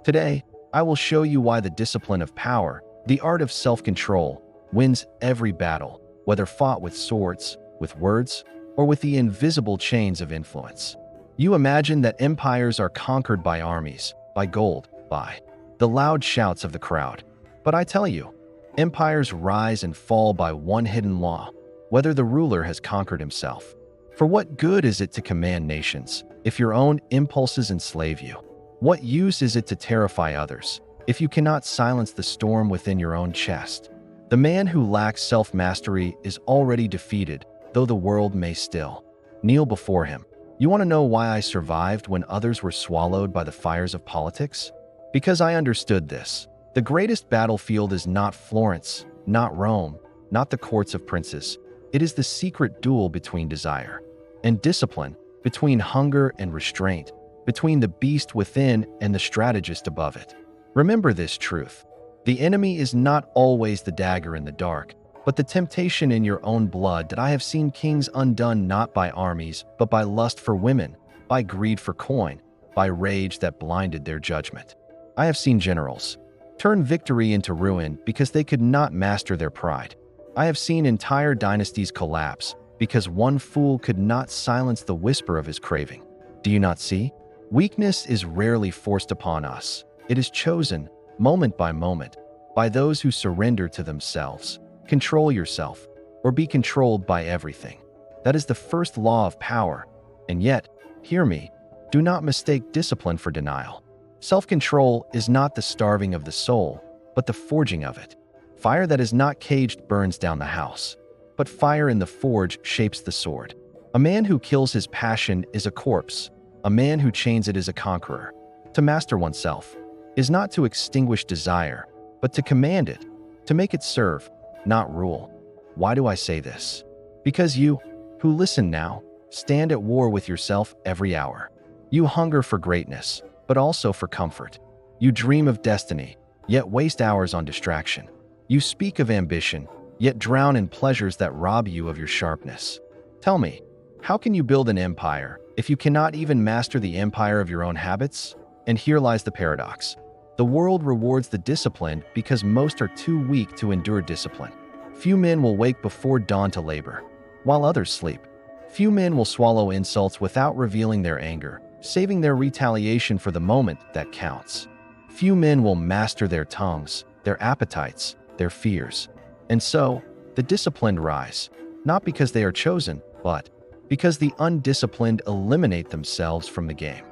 Today, I will show you why the discipline of power, the art of self-control, wins every battle, whether fought with swords, with words, or with the invisible chains of influence. You imagine that empires are conquered by armies, by gold, by the loud shouts of the crowd. But I tell you, empires rise and fall by one hidden law, whether the ruler has conquered himself. For what good is it to command nations if your own impulses enslave you? What use is it to terrify others if you cannot silence the storm within your own chest? The man who lacks self-mastery is already defeated, though the world may still kneel before him. You want to know why I survived when others were swallowed by the fires of politics? Because I understood this. The greatest battlefield is not Florence, not Rome, not the courts of princes. It is the secret duel between desire and discipline, between hunger and restraint, between the beast within and the strategist above it. Remember this truth. The enemy is not always the dagger in the dark, but the temptation in your own blood that I have seen kings undone not by armies, but by lust for women, by greed for coin, by rage that blinded their judgment. I have seen generals turn victory into ruin because they could not master their pride. I have seen entire dynasties collapse because one fool could not silence the whisper of his craving. Do you not see? Weakness is rarely forced upon us. It is chosen, moment by moment, by those who surrender to themselves. Control yourself, or be controlled by everything. That is the first law of power. And yet, hear me, do not mistake discipline for denial. Self-control is not the starving of the soul, but the forging of it. Fire that is not caged burns down the house, but fire in the forge shapes the sword. A man who kills his passion is a corpse. A man who chains it is a conqueror. To master oneself is not to extinguish desire, but to command it, to make it serve, not rule. Why do I say this? Because you, who listen now, stand at war with yourself every hour. You hunger for greatness, but also for comfort. You dream of destiny, yet waste hours on distraction. You speak of ambition, yet drown in pleasures that rob you of your sharpness. Tell me, how can you build an empire if you cannot even master the empire of your own habits? And here lies the paradox. The world rewards the disciplined because most are too weak to endure discipline. Few men will wake before dawn to labor, while others sleep. Few men will swallow insults without revealing their anger, saving their retaliation for the moment that counts. Few men will master their tongues, their appetites, their fears. And so, the disciplined rise, not because they are chosen, but because the undisciplined eliminate themselves from the game.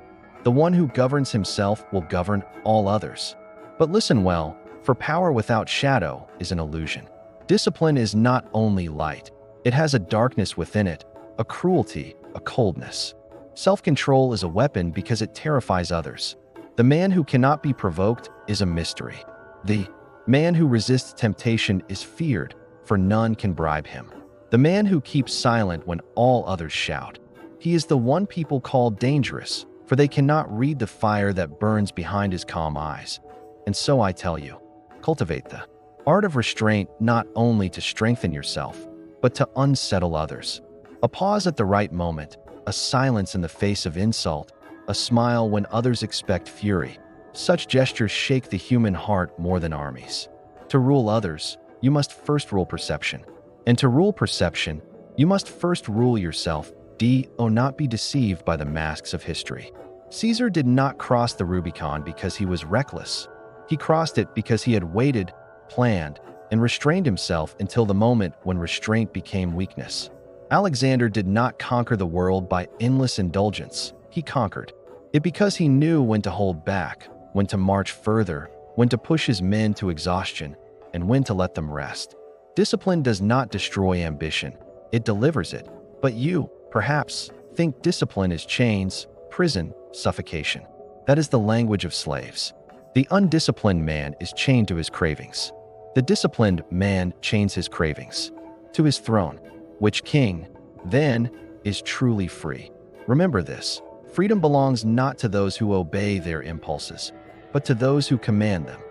The one who governs himself will govern all others. But listen well, for power without shadow is an illusion. Discipline is not only light, it has a darkness within it, a cruelty, a coldness. Self-control is a weapon because it terrifies others. The man who cannot be provoked is a mystery. The man who resists temptation is feared, for none can bribe him. The man who keeps silent when all others shout. He is the one people call dangerous, for they cannot read the fire that burns behind his calm eyes. And so I tell you, cultivate the art of restraint not only to strengthen yourself, but to unsettle others. A pause at the right moment, a silence in the face of insult, a smile when others expect fury. Such gestures shake the human heart more than armies. To rule others, you must first rule perception. And to rule perception, you must first rule yourself. Not be deceived by the masks of history. Caesar did not cross the Rubicon because he was reckless. He crossed it because he had waited, planned, and restrained himself until the moment when restraint became weakness. Alexander did not conquer the world by endless indulgence. He conquered it because he knew when to hold back, when to march further, when to push his men to exhaustion, and when to let them rest. Discipline does not destroy ambition. It delivers it. But you, perhaps, think discipline is chains, prison, suffocation. That is the language of slaves. The undisciplined man is chained to his cravings. The disciplined man chains his cravings to his throne, which king, then, is truly free. Remember this. Freedom belongs not to those who obey their impulses, but to those who command them.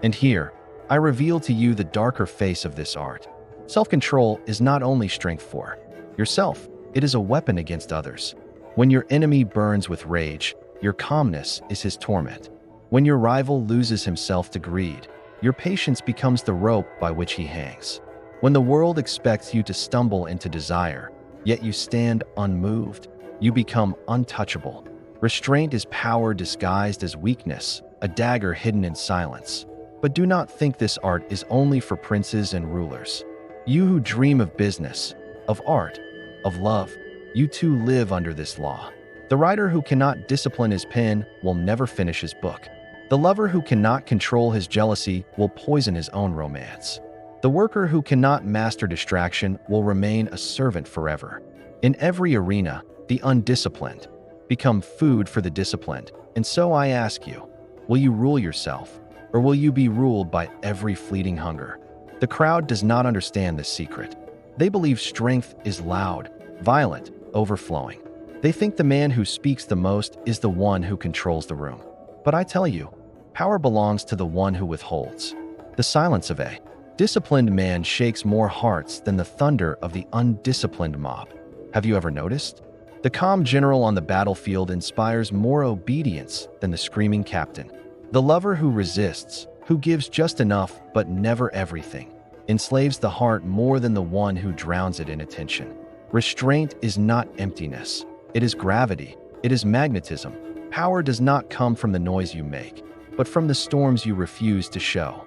And here, I reveal to you the darker face of this art. Self-control is not only strength for yourself, it is a weapon against others. When your enemy burns with rage, your calmness is his torment. When your rival loses himself to greed, your patience becomes the rope by which he hangs. When the world expects you to stumble into desire, yet you stand unmoved, you become untouchable. Restraint is power disguised as weakness, a dagger hidden in silence. But do not think this art is only for princes and rulers. You who dream of business, of art, of love, you too live under this law. The writer who cannot discipline his pen will never finish his book. The lover who cannot control his jealousy will poison his own romance. The worker who cannot master distraction will remain a servant forever. In every arena, the undisciplined become food for the disciplined. And so I ask you, will you rule yourself, or will you be ruled by every fleeting hunger? The crowd does not understand this secret. They believe strength is loud, violent, overflowing. They think the man who speaks the most is the one who controls the room. But I tell you, power belongs to the one who withholds. The silence of a disciplined man shakes more hearts than the thunder of the undisciplined mob. Have you ever noticed? The calm general on the battlefield inspires more obedience than the screaming captain. The lover who resists, who gives just enough but never everything, enslaves the heart more than the one who drowns it in attention. Restraint is not emptiness. It is gravity. It is magnetism. Power does not come from the noise you make, but from the storms you refuse to show.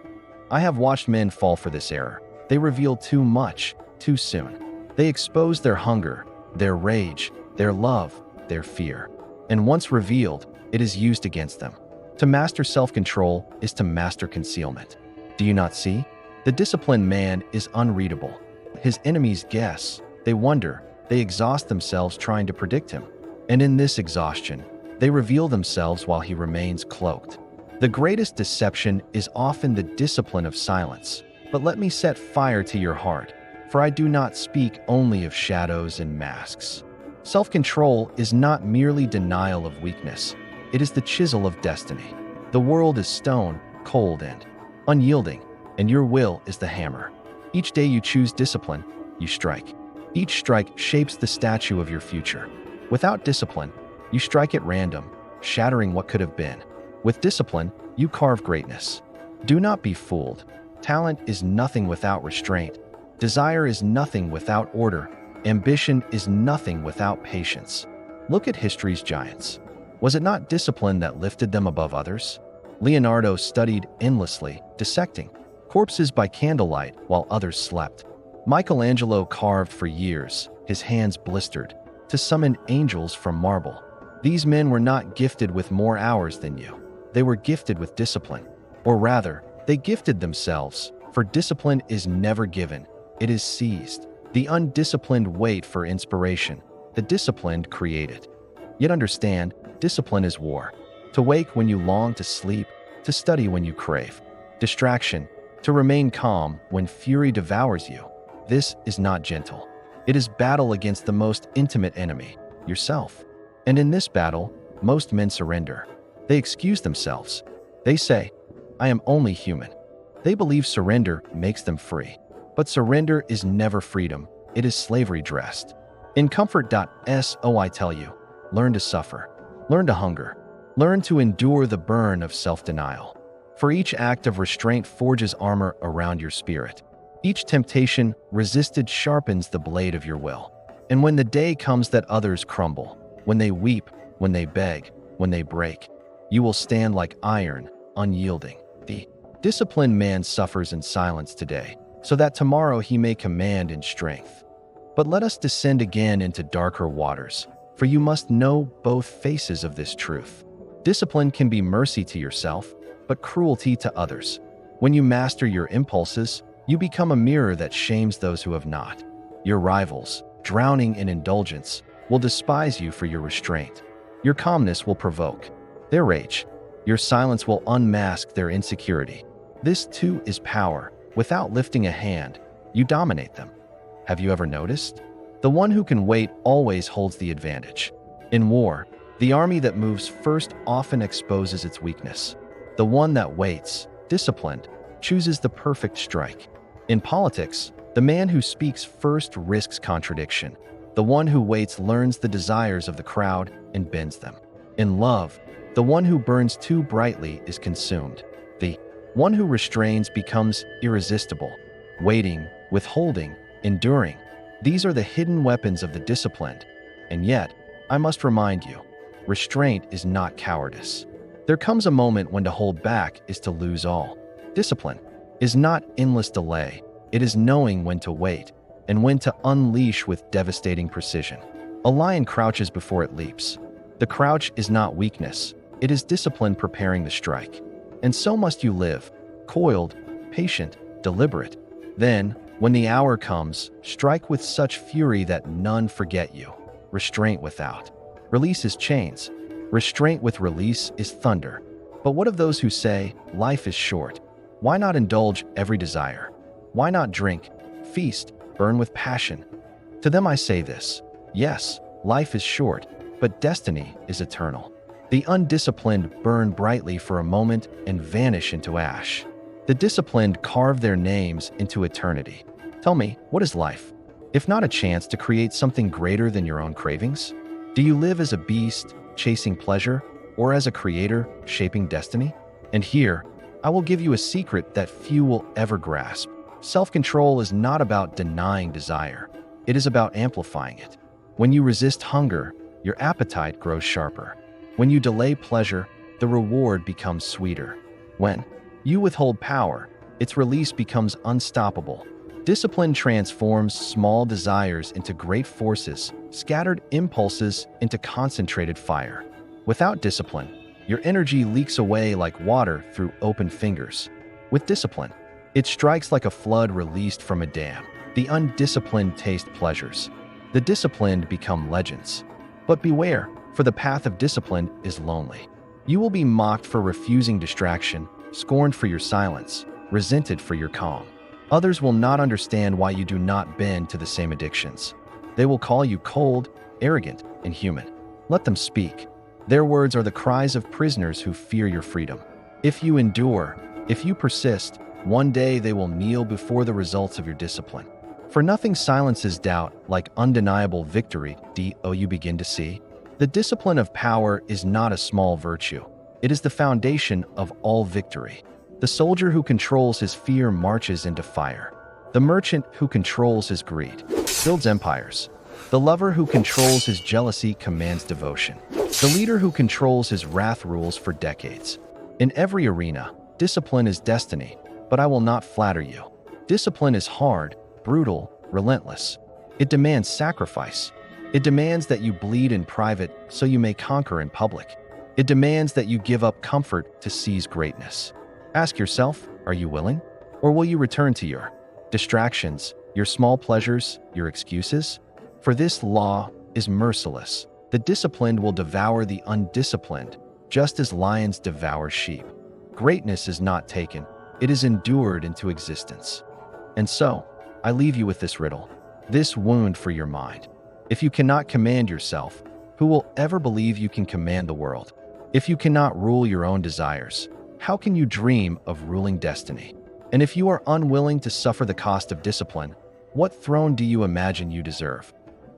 I have watched men fall for this error. They reveal too much, too soon. They expose their hunger, their rage, their love, their fear. And once revealed, it is used against them. To master self-control is to master concealment. Do you not see? The disciplined man is unreadable. His enemies guess, they wonder, they exhaust themselves trying to predict him. And in this exhaustion, they reveal themselves while he remains cloaked. The greatest deception is often the discipline of silence. But let me set fire to your heart, for I do not speak only of shadows and masks. Self-control is not merely denial of weakness. It is the chisel of destiny. The world is stone, cold and unyielding, and your will is the hammer. Each day you choose discipline, you strike. Each strike shapes the statue of your future. Without discipline, you strike at random, shattering what could have been. With discipline, you carve greatness. Do not be fooled. Talent is nothing without restraint. Desire is nothing without order. Ambition is nothing without patience. Look at history's giants. Was it not discipline that lifted them above others? Leonardo studied endlessly, dissecting corpses by candlelight while others slept. Michelangelo carved for years, his hands blistered, to summon angels from marble. These men were not gifted with more hours than you. They were gifted with discipline. Or rather, they gifted themselves, for discipline is never given, it is seized. The undisciplined wait for inspiration, the disciplined create it. Yet understand, discipline is war. To wake when you long to sleep, to study when you crave distraction, to remain calm when fury devours you. This is not gentle. It is battle against the most intimate enemy, yourself. And in this battle, most men surrender. They excuse themselves. They say, I am only human. They believe surrender makes them free. But surrender is never freedom. It is slavery dressed. In comfort.so I tell you, learn to suffer. Learn to hunger. Learn to endure the burn of self-denial. For each act of restraint forges armor around your spirit. Each temptation resisted sharpens the blade of your will. And when the day comes that others crumble, when they weep, when they beg, when they break, you will stand like iron, unyielding. The disciplined man suffers in silence today, so that tomorrow he may command in strength. But let us descend again into darker waters, for you must know both faces of this truth. Discipline can be mercy to yourself, but cruelty to others. When you master your impulses, you become a mirror that shames those who have not. Your rivals, drowning in indulgence, will despise you for your restraint. Your calmness will provoke their rage. Your silence will unmask their insecurity. This too is power. Without lifting a hand, you dominate them. Have you ever noticed? The one who can wait always holds the advantage. In war, the army that moves first often exposes its weakness. The one that waits, disciplined, chooses the perfect strike. In politics, the man who speaks first risks contradiction. The one who waits learns the desires of the crowd and bends them. In love, The one who burns too brightly is consumed. The one who restrains becomes irresistible. Waiting, withholding, enduring. These are the hidden weapons of the disciplined. And yet, I must remind you, restraint is not cowardice. There comes a moment when to hold back is to lose all. Discipline is not endless delay. It is knowing when to wait and when to unleash with devastating precision. A lion crouches before it leaps. The crouch is not weakness. It is discipline preparing the strike. And so must you live, coiled, patient, deliberate. Then, when the hour comes, strike with such fury that none forget you. Restraint without release is chains. Restraint with release is thunder. But what of those who say, life is short? Why not indulge every desire? Why not drink, feast, burn with passion? To them I say this, yes, life is short, but destiny is eternal. The undisciplined burn brightly for a moment and vanish into ash. The disciplined carve their names into eternity. Tell me, what is life, if not a chance to create something greater than your own cravings? Do you live as a beast, chasing pleasure, or as a creator, shaping destiny? And here, I will give you a secret that few will ever grasp. Self-control is not about denying desire. It is about amplifying it. When you resist hunger, your appetite grows sharper. When you delay pleasure, the reward becomes sweeter. When you withhold power, its release becomes unstoppable. Discipline transforms small desires into great forces, scattered impulses into concentrated fire. Without discipline, your energy leaks away like water through open fingers. With discipline, it strikes like a flood released from a dam. The undisciplined taste pleasures. The disciplined become legends. But beware, for the path of discipline is lonely. You will be mocked for refusing distraction, scorned for your silence, resented for your calm. Others will not understand why you do not bend to the same addictions. They will call you cold, arrogant, inhuman. Let them speak. Their words are the cries of prisoners who fear your freedom. If you endure, if you persist, one day they will kneel before the results of your discipline. For nothing silences doubt like undeniable victory. You begin to see? The discipline of power is not a small virtue. It is the foundation of all victory. The soldier who controls his fear marches into fire. The merchant who controls his greed builds empires. The lover who controls his jealousy commands devotion. The leader who controls his wrath rules for decades. In every arena, discipline is destiny, but I will not flatter you. Discipline is hard, brutal, relentless. It demands sacrifice. It demands that you bleed in private so you may conquer in public. It demands that you give up comfort to seize greatness. Ask yourself, are you willing? Or will you return to your distractions, your small pleasures, your excuses? For this law is merciless. The disciplined will devour the undisciplined, just as lions devour sheep. Greatness is not taken, it is endured into existence. And so, I leave you with this riddle, this wound for your mind. If you cannot command yourself, who will ever believe you can command the world? If you cannot rule your own desires, how can you dream of ruling destiny? And if you are unwilling to suffer the cost of discipline, what throne do you imagine you deserve?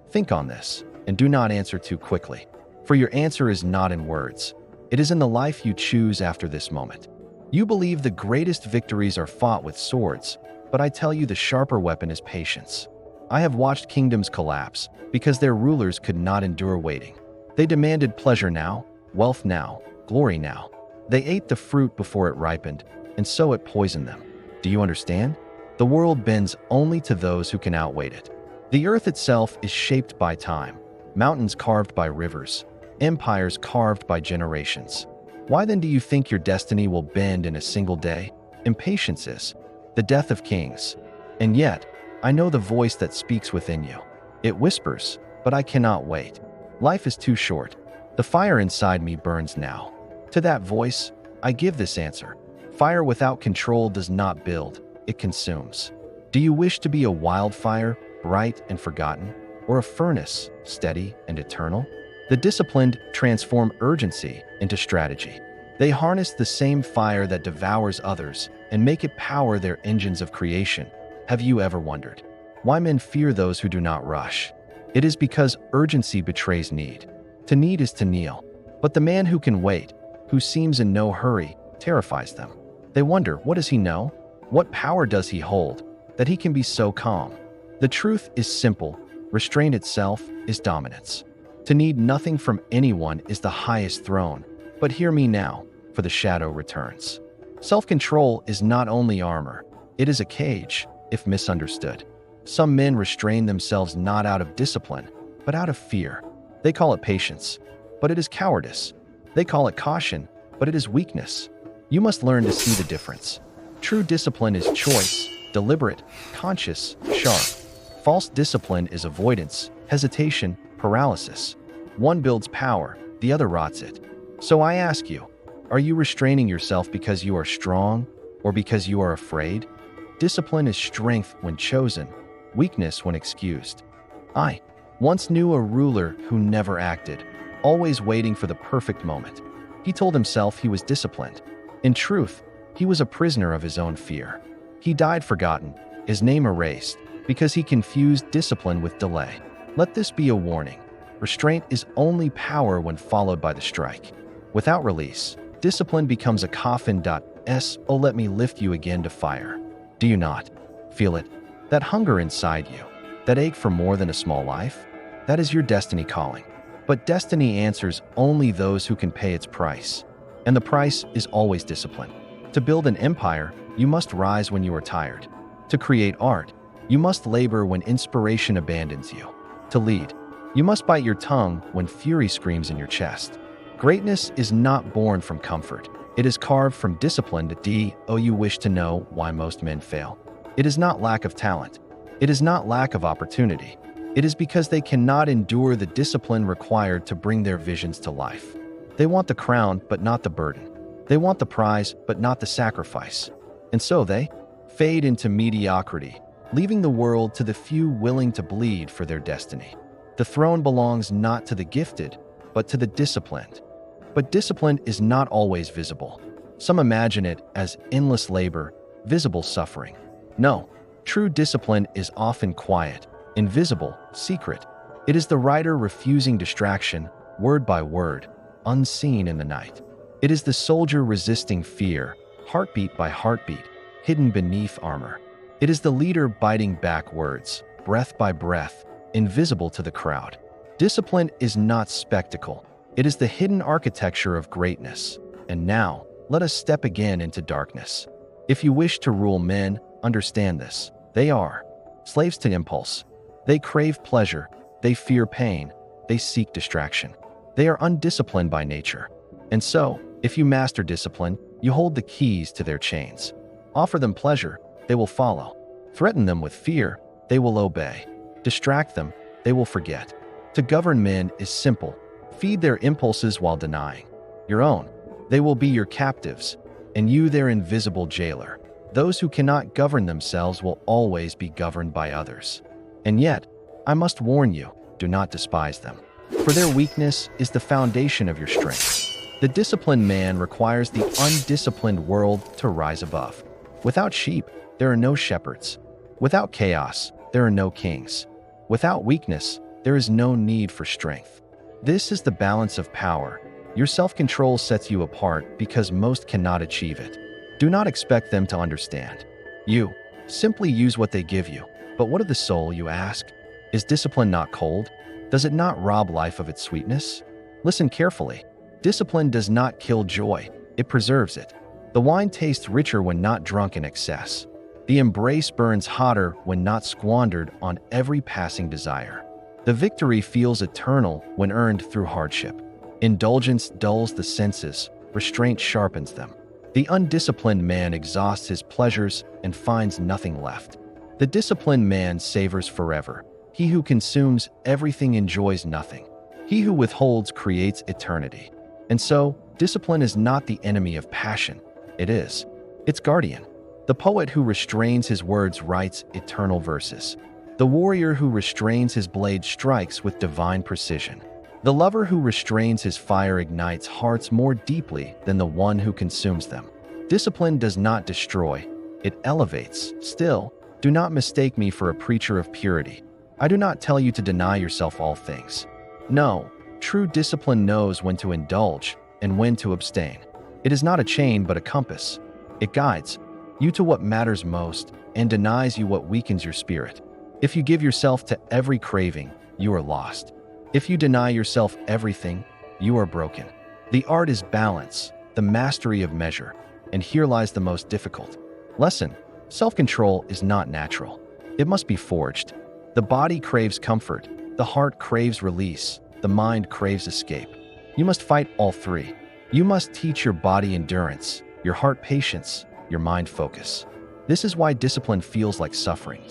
Think on this, and do not answer too quickly, for your answer is not in words. It is in the life you choose after this moment. You believe the greatest victories are fought with swords, but I tell you the sharper weapon is patience. I have watched kingdoms collapse because their rulers could not endure waiting. They demanded pleasure now, wealth now, glory now. They ate the fruit before it ripened, and so it poisoned them. Do you understand? The world bends only to those who can outwait it. The earth itself is shaped by time, mountains carved by rivers, empires carved by generations. Why then do you think your destiny will bend in a single day? Impatience is the death of kings. And yet, I know the voice that speaks within you. It whispers, but I cannot wait. Life is too short. The fire inside me burns now. To that voice, I give this answer. Fire without control does not build, it consumes. Do you wish to be a wildfire, bright and forgotten, or a furnace, steady and eternal? The disciplined transform urgency into strategy. They harness the same fire that devours others and make it power their engines of creation. Have you ever wondered why men fear those who do not rush? It is because urgency betrays need. To need is to kneel. But the man who can wait, who seems in no hurry, terrifies them. They wonder, what does he know? What power does he hold that he can be so calm? The truth is simple. Restraint itself is dominance. To need nothing from anyone is the highest throne. But hear me now, for the shadow returns. Self-control is not only armor, it is a cage, if misunderstood. Some men restrain themselves not out of discipline, but out of fear. They call it patience, but it is cowardice. They call it caution, but it is weakness. You must learn to see the difference. True discipline is choice, deliberate, conscious, sharp. False discipline is avoidance, hesitation, paralysis. One builds power, the other rots it. So I ask you, are you restraining yourself because you are strong or because you are afraid? Discipline is strength when chosen, weakness when excused. I once knew a ruler who never acted, always waiting for the perfect moment. He told himself he was disciplined. In truth, he was a prisoner of his own fear. He died forgotten, his name erased, because he confused discipline with delay. Let this be a warning. Restraint is only power when followed by the strike. Without release, discipline becomes a coffin. Oh, let me lift you again to fire. Do you not feel it? That hunger inside you, that ache for more than a small life? That is your destiny calling. But destiny answers only those who can pay its price. And the price is always discipline. To build an empire, you must rise when you are tired. To create art, you must labor when inspiration abandons you. To lead, you must bite your tongue when fury screams in your chest. Greatness is not born from comfort. It is carved from discipline. You wish to know why most men fail? It is not lack of talent. It is not lack of opportunity. It is because they cannot endure the discipline required to bring their visions to life. They want the crown, but not the burden. They want the prize, but not the sacrifice. And so they fade into mediocrity, leaving the world to the few willing to bleed for their destiny. The throne belongs not to the gifted, but to the disciplined. But discipline is not always visible. Some imagine it as endless labor, visible suffering. No, true discipline is often quiet, invisible, secret. It is the writer refusing distraction, word by word, unseen in the night. It is the soldier resisting fear, heartbeat by heartbeat, hidden beneath armor. It is the leader biting back words, breath by breath, invisible to the crowd. Discipline is not spectacle. It is the hidden architecture of greatness. And now, let us step again into darkness. If you wish to rule men, understand this. They are slaves to impulse. They crave pleasure. They fear pain. They seek distraction. They are undisciplined by nature. And so, if you master discipline, you hold the keys to their chains. Offer them pleasure, they will follow. Threaten them with fear, they will obey. Distract them, they will forget. To govern men is simple. Feed their impulses while denying your own. They will be your captives, and you their invisible jailer. Those who cannot govern themselves will always be governed by others. And yet, I must warn you, do not despise them. For their weakness is the foundation of your strength. The disciplined man requires the undisciplined world to rise above. Without sheep, there are no shepherds. Without chaos, there are no kings. Without weakness, there is no need for strength. This is the balance of power. Your self-control sets you apart because most cannot achieve it. Do not expect them to understand. You simply use what they give you. But what of the soul, you ask? Is discipline not cold? Does it not rob life of its sweetness? Listen carefully. Discipline does not kill joy, it preserves it. The wine tastes richer when not drunk in excess. The embrace burns hotter when not squandered on every passing desire. The victory feels eternal when earned through hardship. Indulgence dulls the senses, restraint sharpens them. The undisciplined man exhausts his pleasures and finds nothing left. The disciplined man savors forever. He who consumes everything enjoys nothing. He who withholds creates eternity. And so, discipline is not the enemy of passion. It is its guardian. The poet who restrains his words writes eternal verses. The warrior who restrains his blade strikes with divine precision. The lover who restrains his fire ignites hearts more deeply than the one who consumes them. Discipline does not destroy, it elevates. Still, do not mistake me for a preacher of purity. I do not tell you to deny yourself all things. No, true discipline knows when to indulge and when to abstain. It is not a chain but a compass. It guides you to what matters most and denies you what weakens your spirit. If you give yourself to every craving, you are lost. If you deny yourself everything, you are broken. The art is balance, the mastery of measure, and here lies the most difficult lesson. Self-control is not natural. It must be forged. The body craves comfort, the heart craves release, the mind craves escape. You must fight all three. You must teach your body endurance, your heart patience, your mind focus. This is why discipline feels like suffering,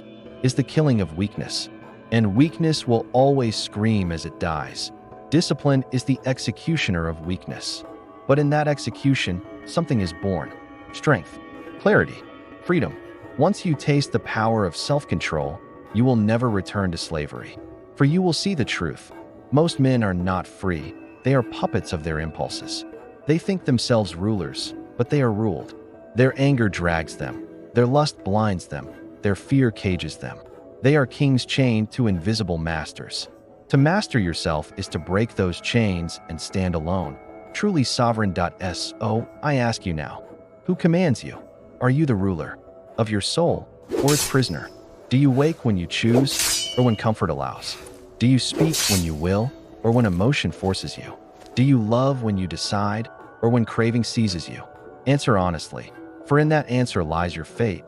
is the killing of weakness. And weakness will always scream as it dies. Discipline is the executioner of weakness. But in that execution, something is born. Strength, clarity, freedom. Once you taste the power of self-control, you will never return to slavery. For you will see the truth. Most men are not free. They are puppets of their impulses. They think themselves rulers, but they are ruled. Their anger drags them. Their lust blinds them. Their fear cages them. They are kings chained to invisible masters. To master yourself is to break those chains and stand alone, truly sovereign. So, I ask you now, who commands you? Are you the ruler of your soul or its prisoner? Do you wake when you choose or when comfort allows? Do you speak when you will or when emotion forces you? Do you love when you decide or when craving seizes you? Answer honestly, for in that answer lies your fate.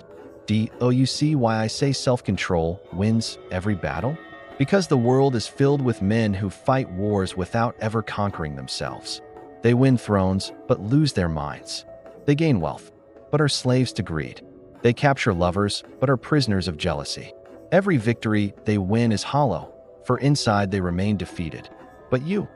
Do you see why I say self-control wins every battle? Because the world is filled with men who fight wars without ever conquering themselves. They win thrones, but lose their minds. They gain wealth, but are slaves to greed. They capture lovers, but are prisoners of jealousy. Every victory they win is hollow, for inside they remain defeated. But you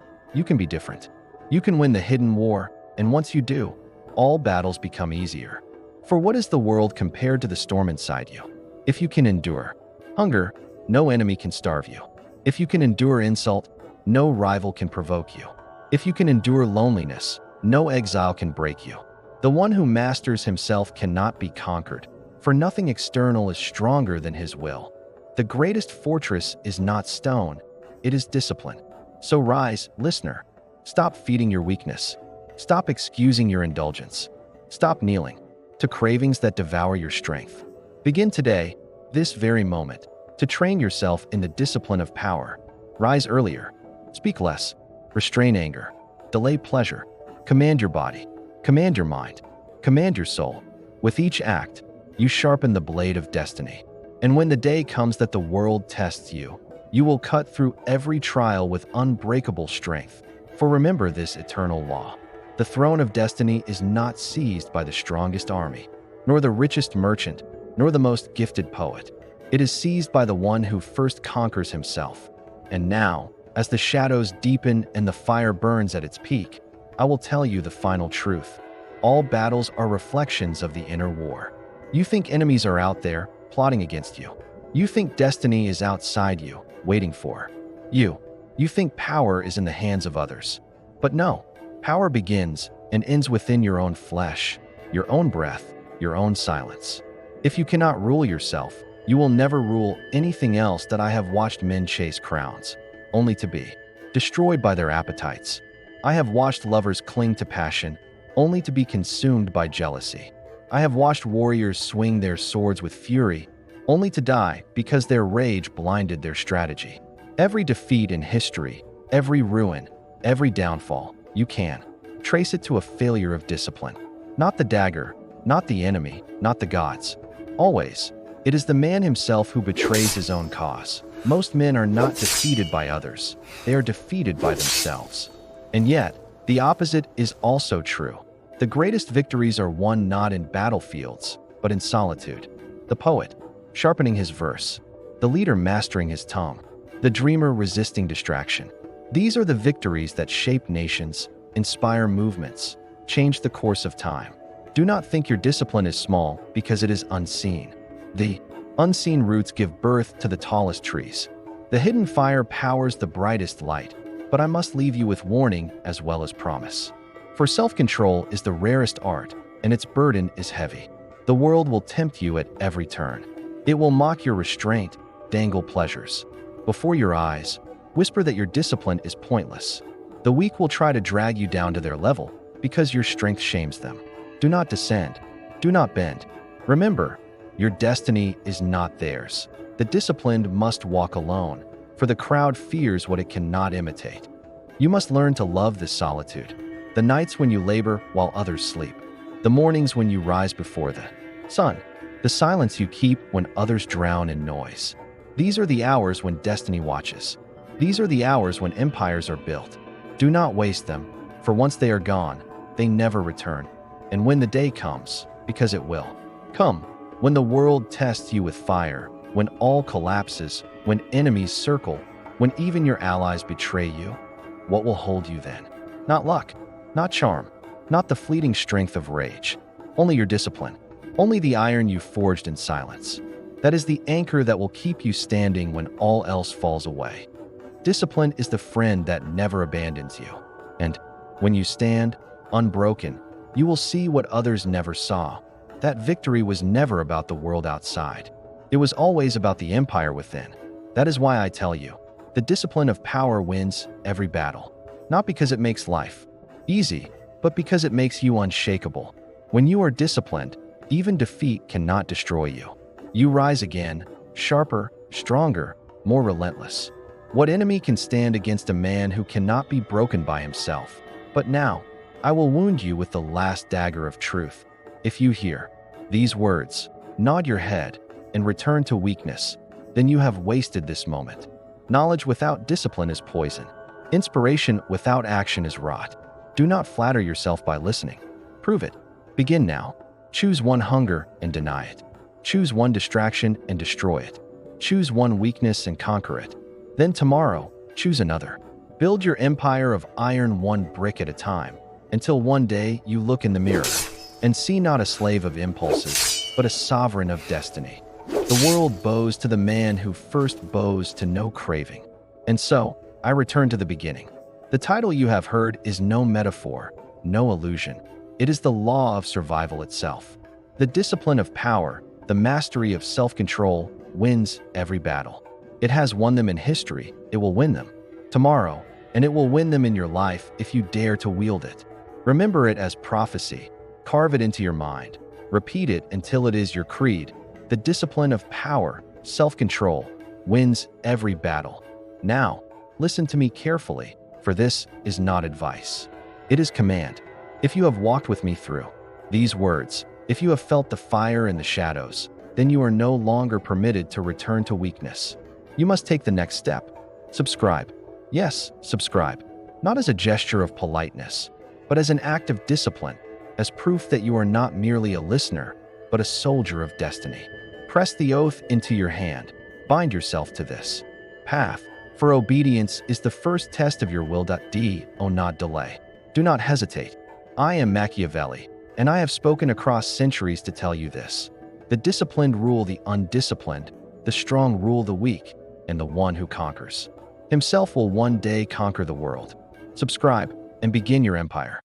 can be different. You can win the hidden war, and once you do, all battles become easier. For what is the world compared to the storm inside you? If you can endure hunger, no enemy can starve you. If you can endure insult, no rival can provoke you. If you can endure loneliness, no exile can break you. The one who masters himself cannot be conquered, for nothing external is stronger than his will. The greatest fortress is not stone, it is discipline. So rise, listener. Stop feeding your weakness. Stop excusing your indulgence. Stop kneeling to cravings that devour your strength. Begin today, this very moment, to train yourself in the discipline of power. Rise earlier. Speak less. Restrain anger. Delay pleasure. Command your body. Command your mind. Command your soul. With each act, you sharpen the blade of destiny. And when the day comes that the world tests you, you will cut through every trial with unbreakable strength. For remember this eternal law. The throne of destiny is not seized by the strongest army, nor the richest merchant, nor the most gifted poet. It is seized by the one who first conquers himself. And now, as the shadows deepen and the fire burns at its peak, I will tell you the final truth. All battles are reflections of the inner war. You think enemies are out there, plotting against you. You think destiny is outside you, waiting for you. You think power is in the hands of others. But no, power begins and ends within your own flesh, your own breath, your own silence. If you cannot rule yourself, you will never rule anything else. That I have watched men chase crowns, only to be destroyed by their appetites. I have watched lovers cling to passion, only to be consumed by jealousy. I have watched warriors swing their swords with fury, only to die because their rage blinded their strategy. Every defeat in history, every ruin, every downfall, you can trace it to a failure of discipline. Not the dagger, not the enemy, not the gods. Always, it is the man himself who betrays his own cause. Most men are not defeated by others, they are defeated by themselves. And yet, the opposite is also true. The greatest victories are won not in battlefields, but in solitude. The poet, sharpening his verse. The leader mastering his tongue. The dreamer resisting distraction. These are the victories that shape nations, inspire movements, change the course of time. Do not think your discipline is small because it is unseen. The unseen roots give birth to the tallest trees. The hidden fire powers the brightest light. But I must leave you with warning as well as promise. For self-control is the rarest art, and its burden is heavy. The world will tempt you at every turn. It will mock your restraint, dangle pleasures before your eyes, whisper that your discipline is pointless. The weak will try to drag you down to their level, because your strength shames them. Do not descend. Do not bend. Remember, your destiny is not theirs. The disciplined must walk alone, for the crowd fears what it cannot imitate. You must learn to love this solitude. The nights when you labor while others sleep. The mornings when you rise before the sun. The silence you keep when others drown in noise. These are the hours when destiny watches. These are the hours when empires are built. Do not waste them, for once they are gone, they never return. And when the day comes, because it will come, when the world tests you with fire, when all collapses, when enemies circle, when even your allies betray you, what will hold you then? Not luck, not charm, not the fleeting strength of rage, only your discipline, only the iron you forged in silence. That is the anchor that will keep you standing when all else falls away. Discipline is the friend that never abandons you. And when you stand, unbroken, you will see what others never saw. That victory was never about the world outside. It was always about the empire within. That is why I tell you, the discipline of power wins every battle. Not because it makes life easy, but because it makes you unshakable. When you are disciplined, even defeat cannot destroy you. You rise again, sharper, stronger, more relentless. What enemy can stand against a man who cannot be broken by himself? But now, I will wound you with the last dagger of truth. If you hear these words, nod your head, and return to weakness, then you have wasted this moment. Knowledge without discipline is poison. Inspiration without action is rot. Do not flatter yourself by listening. Prove it. Begin now. Choose one hunger and deny it. Choose one distraction and destroy it. Choose one weakness and conquer it. Then tomorrow, choose another. Build your empire of iron one brick at a time, until one day you look in the mirror and see not a slave of impulses, but a sovereign of destiny. The world bows to the man who first bows to no craving. And so, I return to the beginning. The title you have heard is no metaphor, no illusion. It is the law of survival itself. The discipline of power, the mastery of self-control, wins every battle. It has won them in history, it will win them tomorrow, and it will win them in your life if you dare to wield it. Remember it as prophecy. Carve it into your mind. Repeat it until it is your creed. The discipline of power, self-control, wins every battle. Now, listen to me carefully, for this is not advice. It is command. If you have walked with me through these words, if you have felt the fire in the shadows, then you are no longer permitted to return to weakness. You must take the next step. Subscribe. Yes, subscribe. Not as a gesture of politeness, but as an act of discipline, as proof that you are not merely a listener, but a soldier of destiny. Press the oath into your hand. Bind yourself to this path, for obedience is the first test of your will. Do not delay. Do not hesitate. I am Machiavelli, and I have spoken across centuries to tell you this. The disciplined rule the undisciplined, the strong rule the weak, and the one who conquers himself will one day conquer the world. Subscribe and begin your empire.